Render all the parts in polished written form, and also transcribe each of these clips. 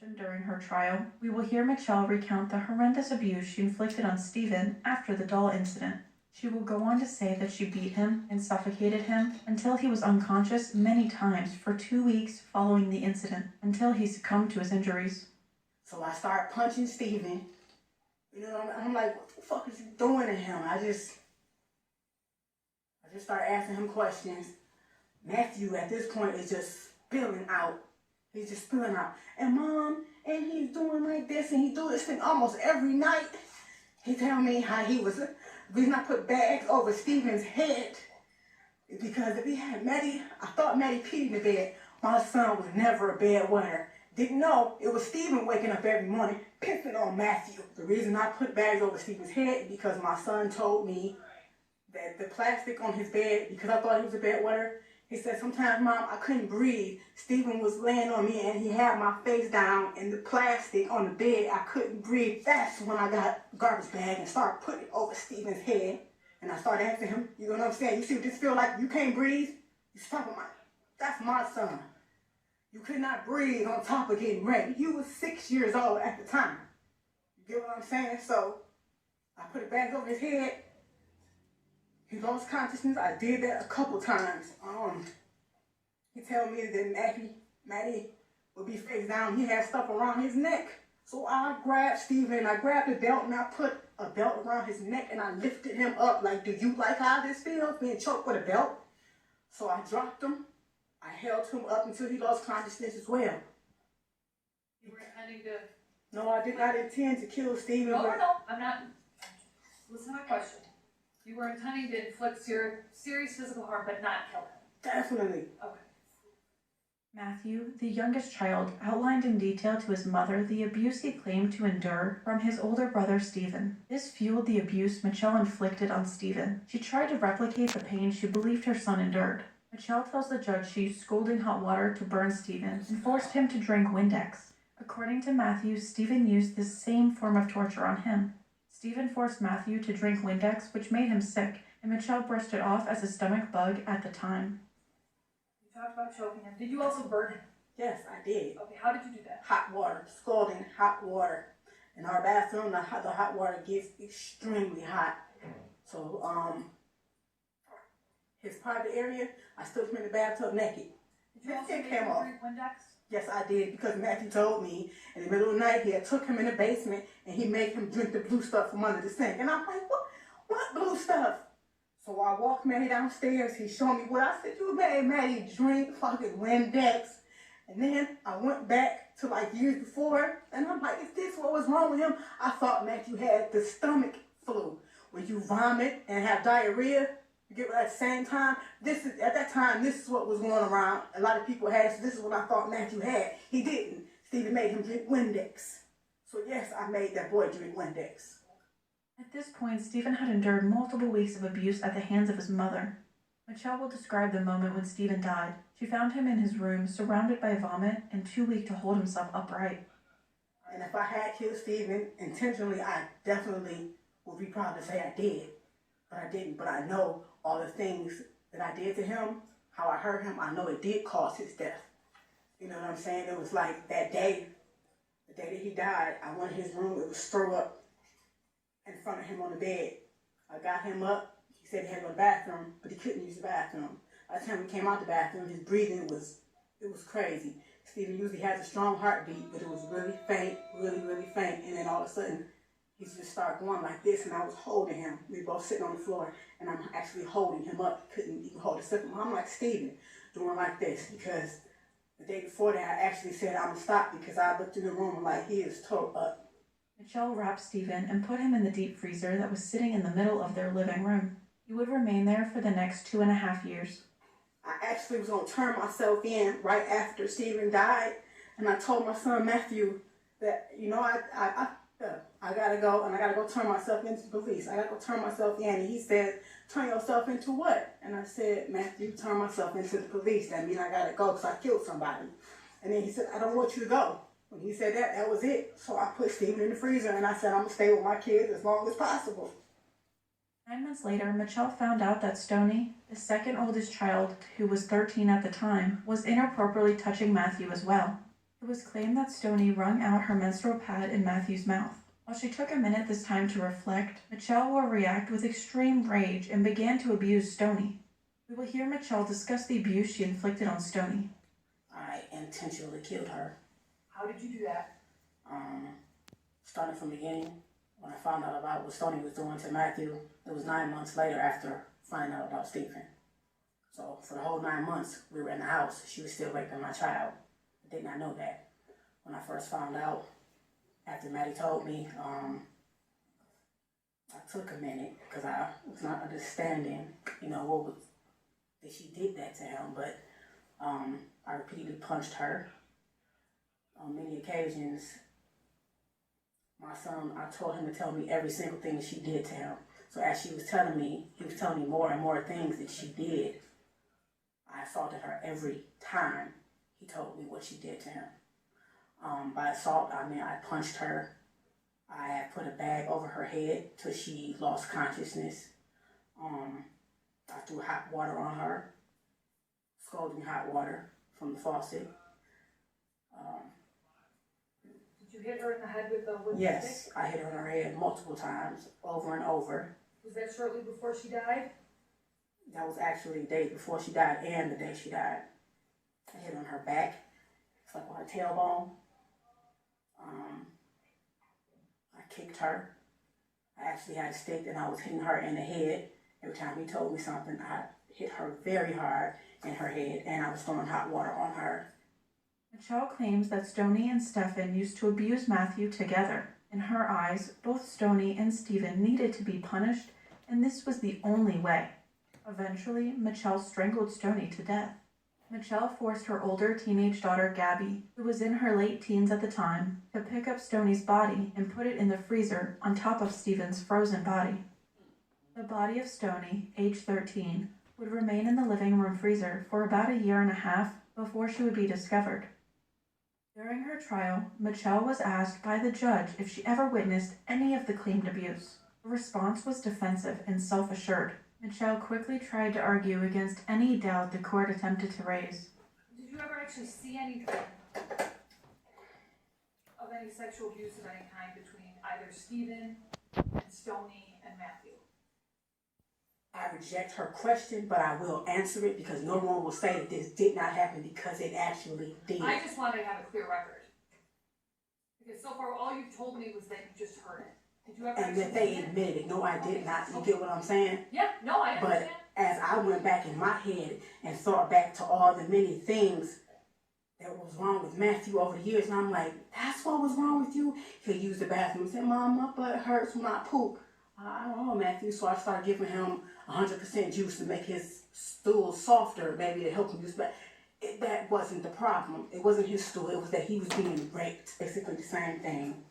session during her trial, we will hear Michelle recount the horrendous abuse she inflicted on Stephen after the doll incident. She will go on to say that she beat him and suffocated him until he was unconscious many times for 2 weeks following the incident, until he succumbed to his injuries. So I start punching Stephen. I'm like, what the fuck is he doing to him? I just start asking him questions. Matthew at this point is just spilling out. He's just spilling out. And Mom, and he's doing like this, and he do this thing almost every night. He tell me how he was, the reason I put bags over Stephen's head is because if he had Maddie, I thought Maddie peed in the bed. My son was never a bedwetter. Didn't know it was Stephen waking up every morning pissing on Matthew. The reason I put bags over Stephen's head is because my son told me that the plastic on his bed, because I thought he was a bedwetter, he said, sometimes, Mom, I couldn't breathe. Stephen was laying on me and he had my face down and the plastic on the bed. I couldn't breathe. That's when I got a garbage bag and started putting it over Stephen's head. And I started asking him, you know what I'm saying? You see what this feel like? You can't breathe? He's talking about, that's my son. You could not breathe on top of getting raped. You was 6 years old at the time. You get what I'm saying? So I put it back over his head. He lost consciousness. I did that a couple times. He tell me that Maddie would be face down. He had stuff around his neck. So I grabbed Stephen, I grabbed the belt and I put a belt around his neck and I lifted him up like, do you like how this feels, being choked with a belt? So I dropped him. I held him up until he lost consciousness as well. You were intending to... No, I did not intend to kill Stephen. No, I'm not... Listen to my question. You were intending to inflict serious physical harm, but not kill him. Definitely. Okay. Matthew, the youngest child, outlined in detail to his mother the abuse he claimed to endure from his older brother Stephen. This fueled the abuse Michelle inflicted on Stephen. She tried to replicate the pain she believed her son endured. Michelle tells the judge she used scalding hot water to burn Stephen and forced him to drink Windex. According to Matthew, Stephen used this same form of torture on him. Stephen forced Matthew to drink Windex, which made him sick, and Michelle brushed it off as a stomach bug at the time. You talked about choking him. Did you also burn him? Yes, I did. Okay, how did you do that? Hot water, scalding hot water. In our bathroom, the hot water gets extremely hot. So, his private area, I stood him in the bathtub naked. Did you also make him drink Windex? Yes, I did, because Matthew told me in the middle of the night he had took him in the basement and he made him drink the blue stuff from under the sink. And I'm like, what blue stuff? So I walked Maddie downstairs. He showed me what I said. You made Maddie drink fucking Windex. And then I went back to like years before, and I'm like, is this what was wrong with him? I thought Matthew had the stomach flu, where you vomit and have diarrhea. You get at the same time. At that time, this is what was going around. A lot of people had it, so this is what I thought Matthew had. He didn't. Stevie made him drink Windex. So yes, I made that boy drink Windex. At this point, Stephen had endured multiple weeks of abuse at the hands of his mother. Michelle will describe the moment when Stephen died. She found him in his room, surrounded by vomit and too weak to hold himself upright. And if I had killed Stephen intentionally, I definitely would be proud to say I did. But I didn't. But I know all the things that I did to him, how I hurt him, I know it did cause his death. You know what I'm saying? It was like that day, the day that he died, I went in his room, it was throw up in front of him on the bed. I got him up. He said he had to go to the bathroom, but he couldn't use the bathroom. By the time he came out the bathroom, his breathing was crazy. Stephen usually has a strong heartbeat, but it was really faint, really faint. And then all of a sudden, he just started going like this, and I was holding him. We were both sitting on the floor, and I'm actually holding him up. Couldn't even hold a second. I'm like, Stephen, doing like this, because the day before that, I actually said I'm going to stop, because I looked in the room like he is tore up. Michelle wrapped Stephen and put him in the deep freezer that was sitting in the middle of their living room. He would remain there for the next 2.5 years. I actually was going to turn myself in right after Stephen died, and I told my son Matthew that, you know, I gotta go, and I gotta go turn myself into the police. I gotta go turn myself in. And he said, turn yourself into what? And I said, Matthew, turn myself into the police. That means I gotta go because I killed somebody. And then he said, I don't want you to go. When he said that, that was it. So I put Stephen in the freezer, and I said, I'm gonna stay with my kids as long as possible. 9 months later, Michelle found out that Stoney, the second oldest child, who was 13 at the time, was inappropriately touching Matthew as well. It was claimed that Stoney wrung out her menstrual pad in Matthew's mouth. While she took a minute this time to reflect, Michelle will react with extreme rage and began to abuse Stoney. We will hear Michelle discuss the abuse she inflicted on Stoney. I intentionally killed her. How did you do that? Starting from the beginning, when I found out about what Stoney was doing to Matthew, it was 9 months later after finding out about Stephen. So for the whole 9 months we were in the house, she was still raping my child. I did not know that. When I first found out, after Maddie told me, I took a minute because I was not understanding, what was that she did that to him. But I repeatedly punched her on many occasions. My son, I told him to tell me every single thing she did to him. So as she was telling me, he was telling me more and more things that she did. I assaulted her every time he told me what she did to him. By assault, I mean I punched her. I had put a bag over her head till she lost consciousness. I threw hot water on her, scalding hot water from the faucet. Did you hit her in the head with a wooden Yes, stick? I hit her on her head multiple times, over and over. Was that shortly before she died? That was actually the day before she died and the day she died. I hit on her back, it's like on her tailbone. I kicked her. I actually had a stick and I was hitting her in the head. Every time he told me something, I hit her very hard in her head and I was throwing hot water on her. Michelle claims that Stoney and Stephen used to abuse Matthew together. In her eyes, both Stoney and Stephen needed to be punished, and this was the only way. Eventually, Michelle strangled Stoney to death. Michelle forced her older teenage daughter, Gabby, who was in her late teens at the time, to pick up Stoney's body and put it in the freezer on top of Stephen's frozen body. The body of Stoney, age 13, would remain in the living room freezer for about a year and a half before she would be discovered. During her trial, Michelle was asked by the judge if she ever witnessed any of the claimed abuse. Her response was defensive and self-assured. Michelle quickly tried to argue against any doubt the court attempted to raise. Did you ever actually see anything of any sexual abuse of any kind between either Stephen and Stoney and Matthew? I reject her question, but I will answer it because no one will say that this did not happen because it actually did. I just wanted to have a clear record. Because so far all you've told me was that you just heard it. Did you ever And actually that they see it? admitted it. No, I did not. You get what I'm saying? Yeah, no, I But understand. as I went back in my head and thought back to all the many things that was wrong with Matthew over the years, and I'm like, that's what was wrong with you? He'll use the bathroom and say, Mom, my butt hurts when I poop. I don't know, Matthew. So I started giving him 100% juice to make his stool softer, maybe to help him use. But that wasn't the problem. It wasn't his stool. It was that he was being raped. Basically the same thing.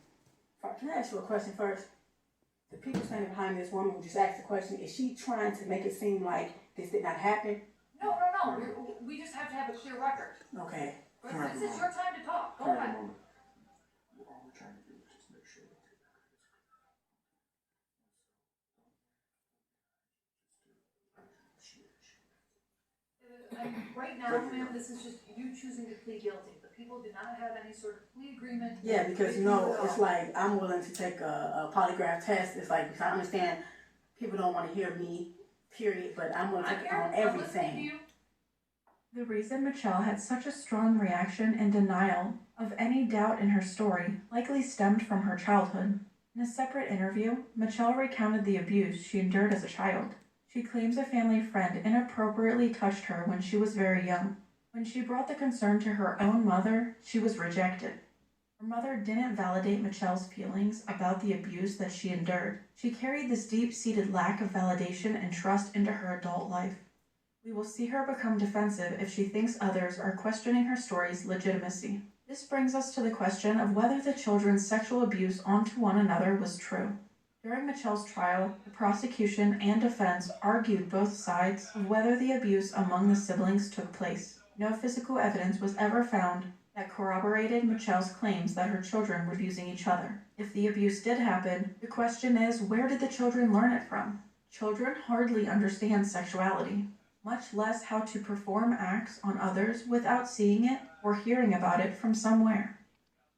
Can I ask you a question first? The people standing behind this woman who just asked the question, is she trying to make it seem like this did not happen? No. We just have to have a clear record. Okay. But this is your time to talk. Go ahead. All we're trying to do is just make sure that Right now, ma'am, this is just you choosing to plead guilty. The people do not have any sort of plea agreement. Yeah, because with you at all. it's like I'm willing to take a polygraph test. It's like, because I understand people don't want to hear me, period, but I'm willing to I'm take it here. on I'm listening to everything. you. The reason Michelle had such a strong reaction and denial of any doubt in her story likely stemmed from her childhood. In a separate interview, Michelle recounted the abuse she endured as a child. She claims a family friend inappropriately touched her when she was very young. When she brought the concern to her own mother, she was rejected. Her mother didn't validate Michelle's feelings about the abuse that she endured. She carried this deep-seated lack of validation and trust into her adult life. We will see her become defensive if she thinks others are questioning her story's legitimacy. This brings us to the question of whether the children's sexual abuse onto one another was true. During Michelle's trial, the prosecution and defense argued both sides of whether the abuse among the siblings took place. No physical evidence was ever found that corroborated Michelle's claims that her children were abusing each other. If the abuse did happen, the question is, where did the children learn it from? Children hardly understand sexuality, much less how to perform acts on others without seeing it or hearing about it from somewhere.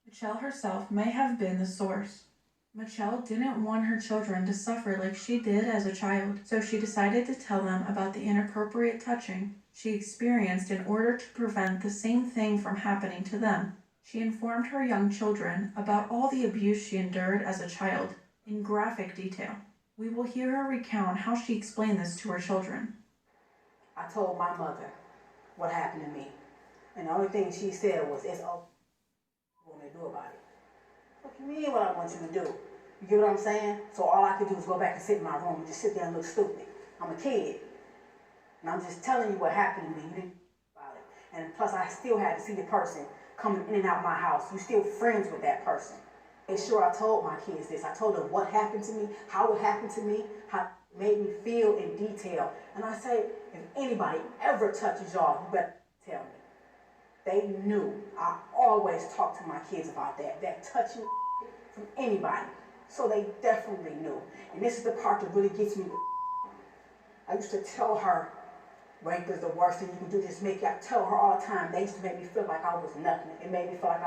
Michelle herself may have been the source. Michelle didn't want her children to suffer like she did as a child, so she decided to tell them about the inappropriate touching she experienced in order to prevent the same thing from happening to them. She informed her young children about all the abuse she endured as a child in graphic detail. We will hear her recount how she explained this to her children. I told my mother what happened to me. And the only thing she said was, it's all you want me to do about it. What you mean what I want you to do? You get what I'm saying? So all I could do is go back and sit in my room and just sit there and look stupid. I'm a kid. And I'm just telling you what happened to me. You didn't know about it. And plus I still had to see the person coming in and out my house. You still friends with that person. And sure, I told my kids this. I told them what happened to me, how it happened to me, how it made me feel in detail. And I say, if anybody ever touches y'all, you better tell me. They knew. I always talk to my kids about that touching from anybody. So they definitely knew. And this is the part that really gets me. I used to tell her, rape is the worst thing you can do. Just I tell her all the time. They used to make me feel like I was nothing. It made me feel like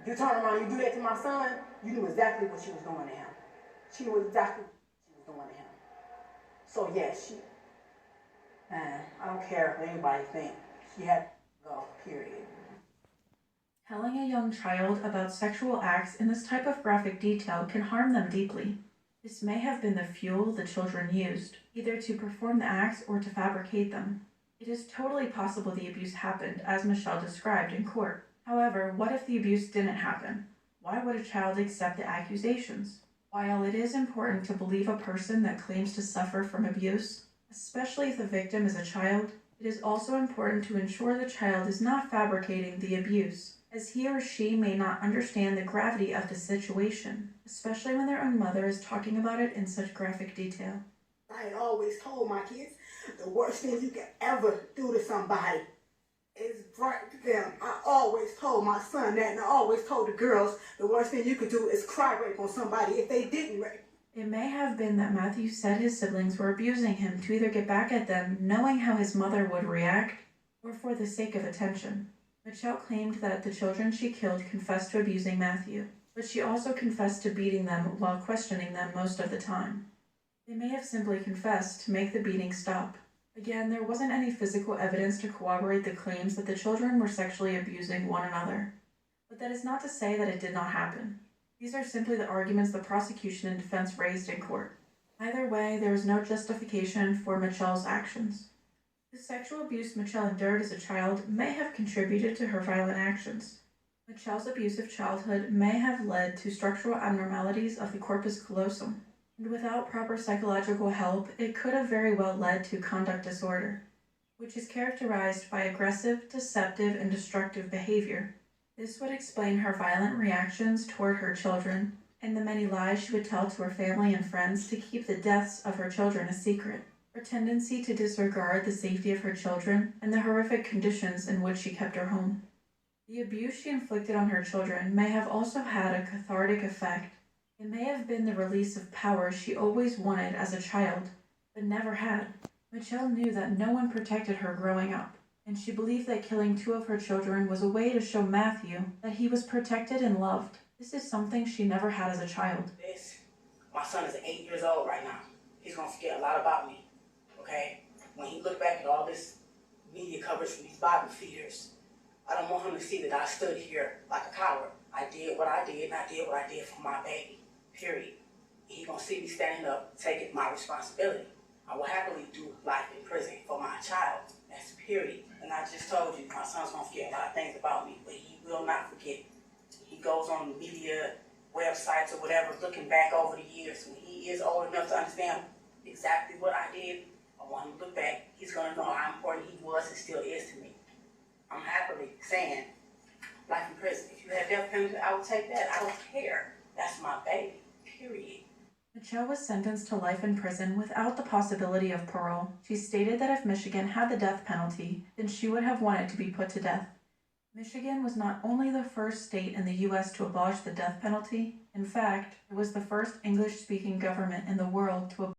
you turn around, you do that to my son, you knew exactly what she was doing to him. She knew exactly what she was doing to him. So yes, I don't care what anybody thinks. She had to go, period. Telling a young child about sexual acts in this type of graphic detail can harm them deeply. This may have been the fuel the children used, either to perform the acts or to fabricate them. It is totally possible the abuse happened, as Michelle described in court. However, what if the abuse didn't happen? Why would a child accept the accusations? While it is important to believe a person that claims to suffer from abuse, especially if the victim is a child, it is also important to ensure the child is not fabricating the abuse, as he or she may not understand the gravity of the situation, especially when their own mother is talking about it in such graphic detail. I had always told my kids, the worst thing you can ever do to somebody is break them. I always told my son that, and I always told the girls, the worst thing you could do is cry rape on somebody if they didn't rape. It may have been that Matthew said his siblings were abusing him to either get back at them, knowing how his mother would react, or for the sake of attention. Michelle claimed that the children she killed confessed to abusing Matthew, but she also confessed to beating them while questioning them most of the time. They may have simply confessed to make the beating stop. Again, there wasn't any physical evidence to corroborate the claims that the children were sexually abusing one another. But that is not to say that it did not happen. These are simply the arguments the prosecution and defense raised in court. Either way, there is no justification for Michelle's actions. The sexual abuse Michelle endured as a child may have contributed to her violent actions. Michelle's abusive childhood may have led to structural abnormalities of the corpus callosum, and without proper psychological help, it could have very well led to conduct disorder, which is characterized by aggressive, deceptive, and destructive behavior. This would explain her violent reactions toward her children, and the many lies she would tell to her family and friends to keep the deaths of her children a secret, her tendency to disregard the safety of her children, and the horrific conditions in which she kept her home. The abuse she inflicted on her children may have also had a cathartic effect. It may have been the release of power she always wanted as a child, but never had. Michelle knew that no one protected her growing up, and she believed that killing 2 of her children was a way to show Matthew that he was protected and loved. This is something she never had as a child. My son is 8 years old right now. He's gonna forget a lot about me, okay? When he look back at all this media coverage from these Bible feeders, I don't want him to see that I stood here like a coward. I did what I did, and I did what I did for my baby. Period. He gonna see me standing up, taking my responsibility. I will happily do life in prison for my child. That's period. And I just told you, my son's gonna forget a lot of things about me, but he will not forget. He goes on media websites or whatever, looking back over the years. When he is old enough to understand exactly what I did, I want him to look back. He's gonna know how important he was and still is to me. I'm happily saying life in prison. If you had death penalty, I would take that. I don't care. That's my baby. Period. Michelle was sentenced to life in prison without the possibility of parole. She stated that if Michigan had the death penalty, then she would have wanted to be put to death. Michigan was not only the first state in the U.S. to abolish the death penalty, in fact, it was the first English-speaking government in the world to abolish